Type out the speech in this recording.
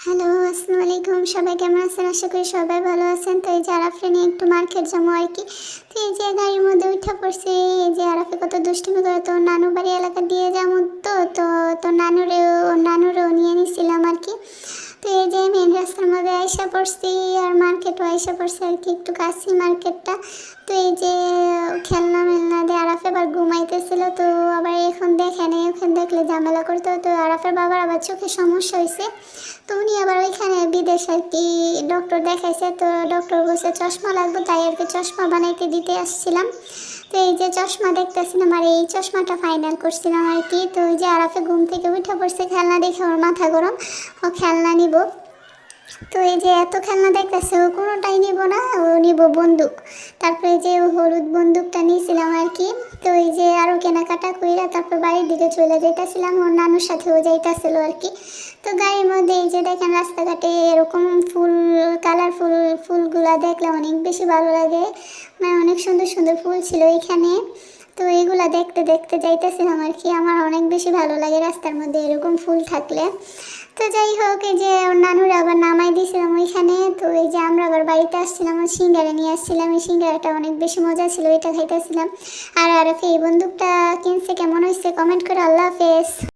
Hello, আসসালামু আলাইকুম। সবাই কেমন আছেন? আশা করি সবাই ভালো আছেন। তো এই যে আরাফকে নিয়ে একটু মার্কেট যাবো আর কি। তো এই যে গাড়ির মধ্যে উঠে পড়ছি। এই যে আরাফে কত দুষ্টুমি করে, তো নানু বাড়ি এলাকা দিয়ে যাবো। তো নানুরেও নিয়ে নিছিলাম আর কি। তো এই যে মেন রাস্তার মধ্যে আইসা পড়ছি, আর মার্কেটও আইসা পড়ছি আর কি, একটু কাছে মার্কেটটা। তো এই যে খেলনা মেলনা দিয়ে আরাফে আবার ঘুমাইতেছিল, তো আবার এখন দেখে নেই, ওখানে দেখলে ঝামেলা করতে হতো। আরাফের বাবার আবার চোখে সমস্যা হয়েছে, তো উনি আবার ওইখানে বিদেশ আর কি ডক্টর দেখাইছে। তো ডক্টর বলছে চশমা লাগবে, তাই আর কি চশমা বানাইতে দিতে আসছিলাম। তো এই যে চশমা দেখতেছিলাম, আর এই চশমাটা ফাইনাল করছিলাম আর কি। তো ওই যে আরাফে ঘুম থেকে উঠে পড়ছে, খেলনা দেখে ওর মাথা গরম, ও খেলনা নিব। তো এই যে এত খেলনা দেখতেছে, ও কোনোটাই নিব না, ও নিব বন্দুক। তারপরে যে ও হলুদ বন্দুকটা নিয়েছিলাম আর কি। তো এই যে আরও কেনাকাটা কইরা তারপর বাড়ির দিকে চলে যাইতেছিলাম, ওর নানুর সাথেও যাইতেছিল আর কি। তো গাড়ির মধ্যে এই যে দেখেন রাস্তাঘাটে এরকম ফুল, কালারফুল ফুলগুলা দেখলে অনেক বেশি ভালো লাগে, মানে অনেক সুন্দর সুন্দর ফুল ছিল এখানে। তো এগুলা দেখতে দেখতে যাইতেছিলাম আর কি। আমার অনেক বেশি ভালো লাগে রাস্তার মধ্যে এরকম ফুল থাকলে। তো যাই হোক, এই যে ওর নানুরা আবার নামাই দিয়েছিলাম ওইখানে। তো এই যে আমরা আবার বাড়িতে আসছিলাম, ওই সিঙ্গারা নিয়ে আসছিলাম, এই সিঙ্গারাটা অনেক বেশি মজা ছিল, এটা খাইতেছিলাম। আর এই বন্দুকটা কিনছে, কেমন হয়েছে কমেন্ট করে। আল্লাহ হাফেজ।